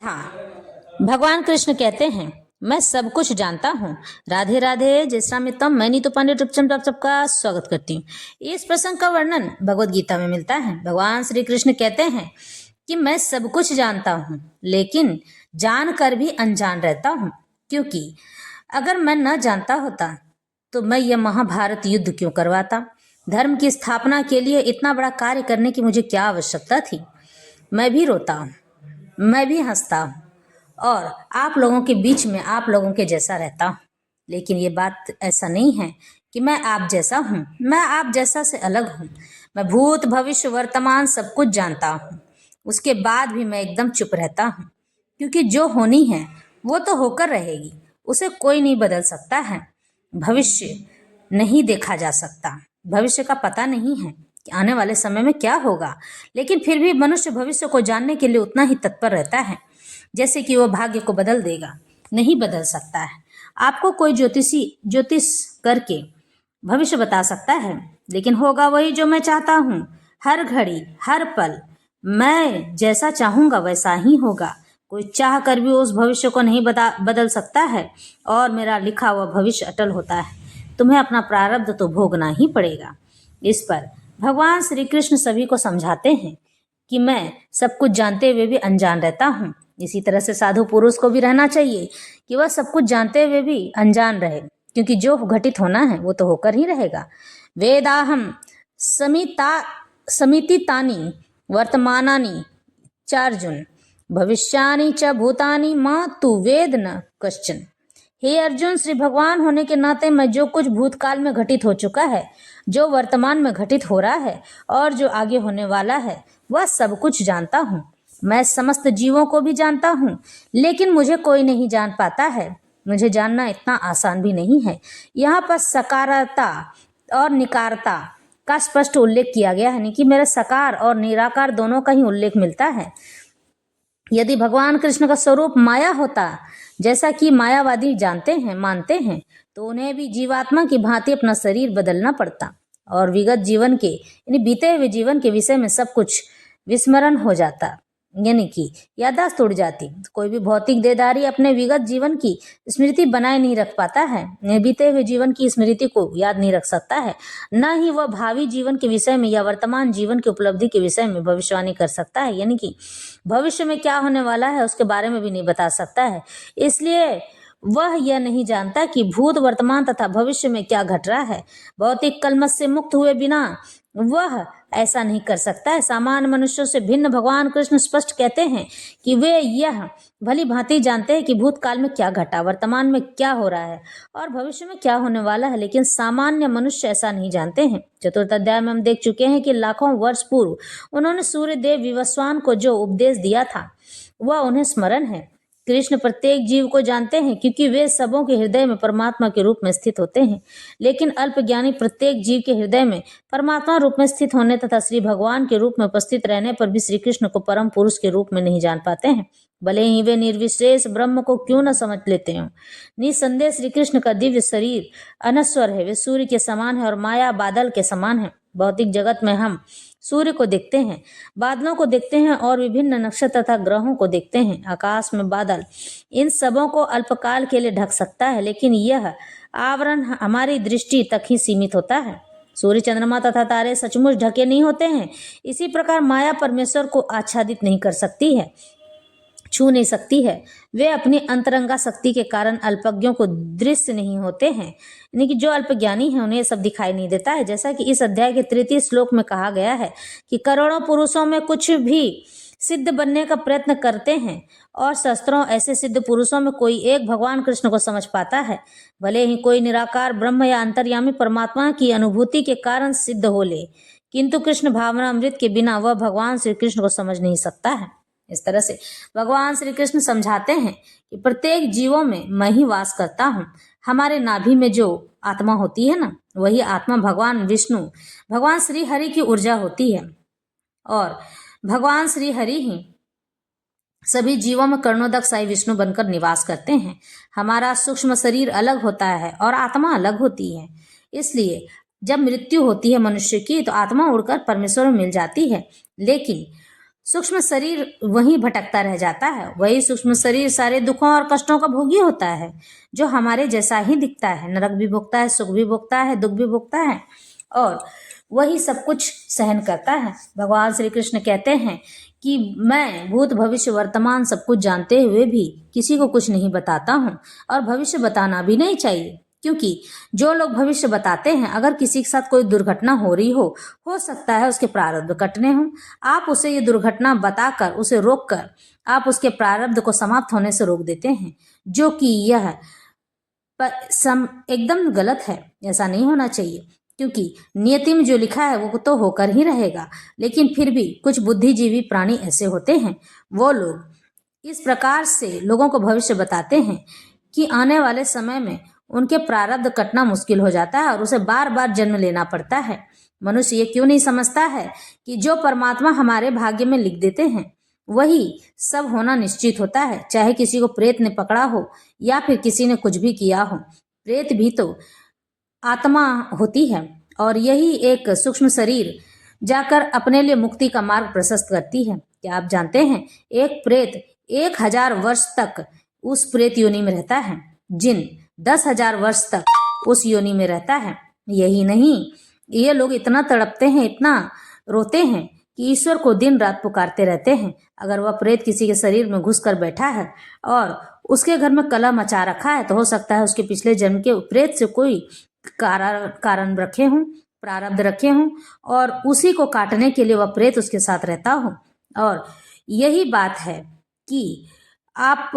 हाँ, भगवान कृष्ण कहते हैं मैं सब कुछ जानता हूँ। राधे राधे। जय श्यामितम। मैं नीतू पांडे ट्रिपचम आप सबका स्वागत करती हूँ। इस प्रसंग का वर्णन भगवत गीता में मिलता है। भगवान श्री कृष्ण कहते हैं कि मैं सब कुछ जानता हूँ, लेकिन जानकर भी अनजान रहता हूँ, क्योंकि अगर मैं न जानता होता तो मैं यह महाभारत युद्ध क्यों करवाता। धर्म की स्थापना के लिए इतना बड़ा कार्य करने की मुझे क्या आवश्यकता थी। मैं भी रोता हूँ, मैं भी हंसता हूँ और आप लोगों के बीच में आप लोगों के जैसा रहता हूँ। लेकिन ये बात ऐसा नहीं है कि मैं आप जैसा हूँ। मैं आप जैसा से अलग हूँ। मैं भूत भविष्य वर्तमान सब कुछ जानता हूँ। उसके बाद भी मैं एकदम चुप रहता हूँ, क्योंकि जो होनी है वो तो होकर रहेगी, उसे कोई नहीं बदल सकता है। भविष्य नहीं देखा जा सकता, भविष्य का पता नहीं है कि आने वाले समय में क्या होगा, लेकिन फिर भी मनुष्य भविष्य को जानने के लिए उतना ही तत्पर रहता है जैसे कि वह भाग्य को बदल देगा। नहीं बदल सकता है। आपको कोई ज्योतिष करके भविष्य बता सकता है, लेकिन होगा वही जो मैं चाहता हूँ। हर घड़ी हर पल मैं जैसा चाहूँगा वैसा ही होगा। कोई चाह कर भी उस भविष्य को नहीं बदल सकता है, और मेरा लिखा हुआ भविष्य अटल होता है। तुम्हें अपना प्रारब्ध तो भोगना ही पड़ेगा। इस पर भगवान श्री कृष्ण सभी को समझाते हैं कि मैं सब कुछ जानते हुए भी अनजान रहता हूँ। इसी तरह से साधु पुरुष को भी रहना चाहिए कि वह सब कुछ जानते हुए भी अनजान रहे, क्योंकि जो घटित होना है वो तो होकर ही रहेगा। वेदाहम समितितानि वर्तमानानि चार्जुन भविष्यानि च भूतानि मां तु वेद न कश्चन। हे अर्जुन, श्री भगवान होने के नाते मैं जो कुछ भूतकाल में घटित हो चुका है, जो वर्तमान में घटित हो रहा है और जो आगे होने वाला है, वह सब कुछ जानता हूँ। मैं समस्त जीवों को भी जानता हूँ, लेकिन मुझे कोई नहीं जान पाता है। मुझे जानना इतना आसान भी नहीं है। यहाँ पर सकारता और निकारता का स्पष्ट उल्लेख किया गया है, कि मेरा सकार और निराकार दोनों का ही उल्लेख मिलता है। यदि भगवान कृष्ण का स्वरूप माया होता, जैसा कि मायावादी मानते हैं, तो उन्हें भी जीवात्मा की भांति अपना शरीर बदलना पड़ता और विगत जीवन के यानी बीते हुए जीवन के विषय में सब कुछ विस्मरण हो जाता, यानी कि याददाश्त उड़ जाती। कोई भी भौतिक देहधारी अपने विगत जीवन की स्मृति बनाए नहीं रख पाता है, बीते हुए जीवन की स्मृति को याद नहीं रख सकता है, न ही वह भावी जीवन के विषय में या वर्तमान जीवन की उपलब्धि के विषय में भविष्यवाणी कर सकता है, यानी कि भविष्य में क्या होने वाला है उसके बारे में भी नहीं बता सकता है। इसलिए वह यह नहीं जानता कि भूत वर्तमान तथा भविष्य में क्या घट रहा है। भौतिक कलमश से मुक्त हुए बिना वह ऐसा नहीं कर सकता है। सामान्य मनुष्यों से भिन्न भगवान कृष्ण स्पष्ट कहते हैं कि वे यह भली भांति जानते हैं कि भूतकाल में क्या घटा, वर्तमान में क्या हो रहा है और भविष्य में क्या होने वाला है, लेकिन सामान्य मनुष्य ऐसा नहीं जानते हैं। चतुर्थ अध्याय में हम देख चुके हैं कि लाखों वर्ष पूर्व उन्होंने सूर्य देव विवस्वान को जो उपदेश दिया था वह उन्हें स्मरण है। कृष्ण प्रत्येक जीव को जानते हैं, क्योंकि वे सबों के हृदय में परमात्मा के रूप में स्थित होते हैं, लेकिन अल्पज्ञानी प्रत्येक जीव के हृदय में परमात्मा रूप में स्थित होने तथा श्री भगवान के रूप में उपस्थित रहने पर भी श्री कृष्ण को परम पुरुष के रूप में नहीं जान पाते हैं, भले ही वे निर्विशेष ब्रह्म को क्यों न समझ लेते हों। निसंदेह श्री कृष्ण का दिव्य शरीर अनश्वर है, वे सूर्य के समान है और माया बादल के समान है। भौतिक जगत में हम सूर्य को देखते हैं, बादलों को देखते हैं और विभिन्न नक्षत्र तथा ग्रहों को देखते हैं। आकाश में बादल इन सबों को अल्पकाल के लिए ढक सकता है, लेकिन यह आवरण हमारी दृष्टि तक ही सीमित होता है। सूर्य, चंद्रमा तथा तारे सचमुच ढके नहीं होते हैं। इसी प्रकार माया परमेश्वर को आच्छादित नहीं कर सकती है, छू नहीं सकती है। वे अपनी अंतरंगा शक्ति के कारण अल्पज्ञों को दृश्य नहीं होते हैं, यानी कि जो अल्पज्ञानी है उन्हें सब दिखाई नहीं देता है। जैसा कि इस अध्याय के 3 श्लोक में कहा गया है कि करोड़ों पुरुषों में कुछ भी सिद्ध बनने का प्रयत्न करते हैं और शस्त्रों ऐसे सिद्ध पुरुषों में कोई एक भगवान कृष्ण को समझ पाता है, भले ही कोई निराकार ब्रह्म या अंतर्यामी परमात्मा की अनुभूति के कारण सिद्ध हो ले, किंतु कृष्ण भावना अमृत के बिना वह भगवान श्री कृष्ण को समझ नहीं सकता है। इस तरह से भगवान श्री कृष्ण समझाते हैं कि प्रत्येक जीवों में मैं ही वास करता हूँ। हमारे नाभि में जो आत्मा होती है ना, वही आत्मा भगवान विष्णु, भगवान श्री हरि की ऊर्जा होती है, और भगवान श्री हरि ही सभी जीवों में कर्णोदक साई विष्णु बनकर निवास करते हैं। हमारा सूक्ष्म शरीर अलग होता है और आत्मा अलग होती है। इसलिए जब मृत्यु होती है मनुष्य की, तो आत्मा उड़कर परमेश्वर में मिल जाती है, लेकिन सूक्ष्म शरीर वहीं भटकता रह जाता है। वही सूक्ष्म शरीर सारे दुखों और कष्टों का भोगी होता है, जो हमारे जैसा ही दिखता है, नरक भी भोगता है, सुख भी भोगता है, दुख भी भोगता है और वही सब कुछ सहन करता है। भगवान श्री कृष्ण कहते हैं कि मैं भूत भविष्य वर्तमान सब कुछ जानते हुए भी किसी को कुछ नहीं बताता हूँ और भविष्य बताना भी नहीं चाहिए, क्योंकि जो लोग भविष्य बताते हैं, अगर किसी के साथ कोई दुर्घटना हो रही हो सकता है उसके प्रारब्ध कटने हों, आप उसे ये दुर्घटना बताकर, उसे रोककर आप उसके प्रारब्ध को समाप्त होने से रोक देते हैं, जो कि यह एकदम गलत है। ऐसा नहीं होना चाहिए, क्योंकि नियति में जो लिखा है वो तो होकर ही रहेगा। लेकिन फिर भी कुछ बुद्धिजीवी प्राणी ऐसे होते हैं, वो लोग इस प्रकार से लोगों को भविष्य बताते हैं कि आने वाले समय में उनके प्रारब्ध कटना मुश्किल हो जाता है और उसे बार बार जन्म लेना पड़ता है। मनुष्य ये क्यों नहीं समझता है कि जो परमात्मा हमारे भाग्य में लिख देते हैं वही सब होना निश्चित होता है, चाहे किसी को प्रेत ने पकड़ा हो या फिर किसी ने कुछ भी किया हो। प्रेत भी तो आत्मा होती है और यही एक सूक्ष्म शरीर जाकर अपने लिए मुक्ति का मार्ग प्रशस्त करती है। क्या आप जानते हैं, एक प्रेत 1000 वर्ष तक उस प्रेत योनि में रहता है, जिन 10,000 वर्ष तक उस योनि में रहता है। यही नहीं, ये लोग इतना तड़पते हैं, इतना रोते हैं कि ईश्वर को दिन रात पुकारते रहते हैं। अगर वह प्रेत किसी के शरीर में घुस कर बैठा है और उसके घर में कलह मचा रखा है, तो हो सकता है उसके पिछले जन्म के प्रेत से कोई कारण रखे हों, प्रारब्ध रखे हों और उसी को काटने के लिए वह प्रेत उसके साथ रहता हो। और यही बात है कि आप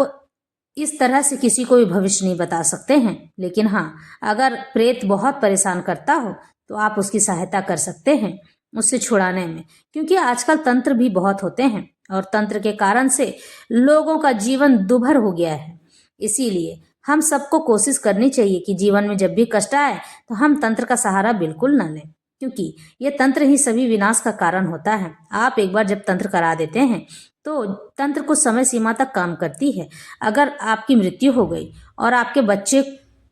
इस तरह से किसी को भी भविष्य नहीं बता सकते हैं। लेकिन हाँ, अगर प्रेत बहुत परेशान करता हो तो आप उसकी सहायता कर सकते हैं उससे छुड़ाने में, क्योंकि आजकल तंत्र भी बहुत होते हैं और तंत्र के कारण से लोगों का जीवन दुभर हो गया है। इसीलिए हम सबको कोशिश करनी चाहिए कि जीवन में जब भी कष्ट आए तो हम तंत्र का सहारा बिल्कुल न लें, क्योंकि ये तंत्र ही सभी विनाश का कारण होता है। आप एक बार जब तंत्र करा देते हैं तो तंत्र कुछ समय सीमा तक काम करती है। अगर आपकी मृत्यु हो गई और आपके बच्चे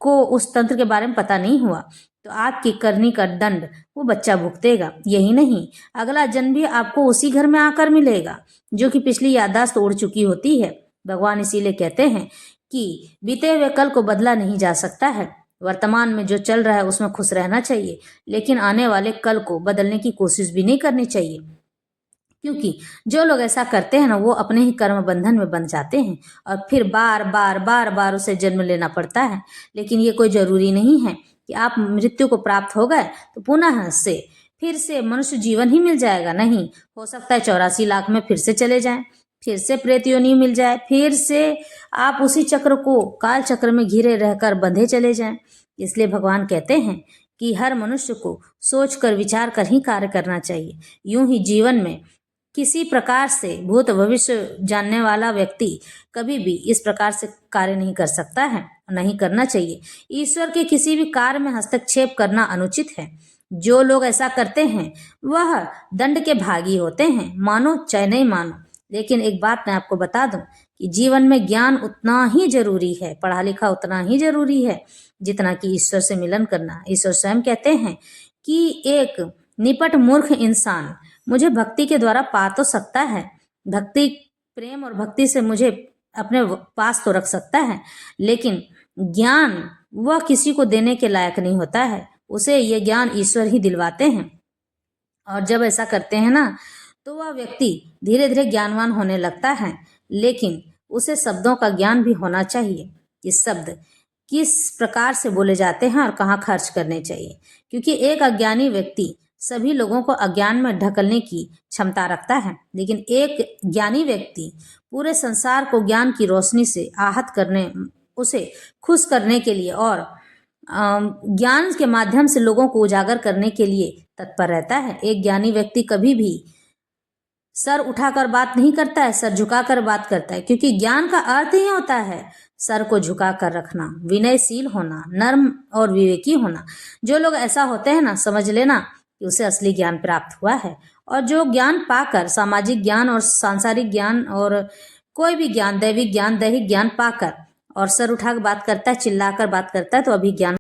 को उस तंत्र के बारे में पता नहीं हुआ तो आपकी करनी का दंड वो बच्चा भुगतेगा। यही नहीं, अगला जन्म भी आपको उसी घर में आकर मिलेगा जो कि पिछली याददाश्त उड़ चुकी होती है। भगवान इसीलिए कहते हैं कि बीते हुए कल को बदला नहीं जा सकता है। वर्तमान में जो चल रहा है उसमें खुश रहना चाहिए, लेकिन आने वाले कल को बदलने की कोशिश भी नहीं करनी चाहिए, क्योंकि जो लोग ऐसा करते हैं ना, वो अपने ही कर्म बंधन में बंध जाते हैं और फिर बार बार उसे जन्म लेना पड़ता है। लेकिन ये कोई जरूरी नहीं है कि आप मृत्यु को प्राप्त हो गए तो पुनः से फिर से मनुष्य जीवन ही मिल जाएगा। नहीं, हो सकता है 84 लाख में फिर से चले जाएं, फिर से प्रेत योनि मिल जाए, फिर से आप उसी चक्र को, काल चक्र में घिरे रहकर बंधे चले जाएं। इसलिए भगवान कहते हैं कि हर मनुष्य को सोच कर विचार कर ही कार्य करना चाहिए। यूं ही जीवन में किसी प्रकार से भूत भविष्य जानने वाला व्यक्ति कभी भी इस प्रकार से कार्य नहीं कर सकता है, नहीं करना चाहिए। ईश्वर के किसी भी कार्य में हस्तक्षेप करना अनुचित है। जो लोग ऐसा करते हैं वह दंड के भागी होते हैं, मानो चाहे नहीं मानो। लेकिन एक बात मैं आपको बता दूं कि जीवन में ज्ञान उतना ही जरूरी है, पढ़ा लिखा उतना ही जरूरी है जितना कि ईश्वर से मिलन करना। ईश्वर स्वयं कहते हैं कि एक निपट मूर्ख इंसान मुझे भक्ति के द्वारा पा तो सकता है, भक्ति, प्रेम और भक्ति से मुझे अपने पास तो रख सकता है, लेकिन ज्ञान वह किसी को देने के लायक नहीं होता है। उसे ये ज्ञान ईश्वर ही दिलवाते हैं। और जब ऐसा करते हैं ना, तो वह व्यक्ति धीरे धीरे ज्ञानवान होने लगता है। लेकिन उसे शब्दों का ज्ञान भी होना चाहिए कि शब्द किस प्रकार से बोले जाते हैं और कहाँ खर्च करने चाहिए, क्योंकि एक अज्ञानी व्यक्ति सभी लोगों को अज्ञान में ढकलने की क्षमता रखता है, लेकिन एक ज्ञानी व्यक्ति पूरे संसार को ज्ञान की रोशनी से आहत करने, उसे खुश करने के लिए और ज्ञान के माध्यम से लोगों को उजागर करने के लिए तत्पर रहता है। एक ज्ञानी व्यक्ति कभी भी सर उठाकर बात नहीं करता है, सर झुकाकर बात करता है, क्योंकि ज्ञान का अर्थ ही होता है सर को झुकाकर रखना, विनयशील होना, नर्म और विवेकी होना। जो लोग ऐसा होते हैं ना, समझ लेना कि उसे असली ज्ञान प्राप्त हुआ है। और जो ज्ञान पाकर, सामाजिक ज्ञान और सांसारिक ज्ञान और कोई भी ज्ञान, दैविक ज्ञान, दैहिक ज्ञान पाकर और सर उठाकर बात करता है, चिल्लाकर बात करता है, तो अभी ज्ञान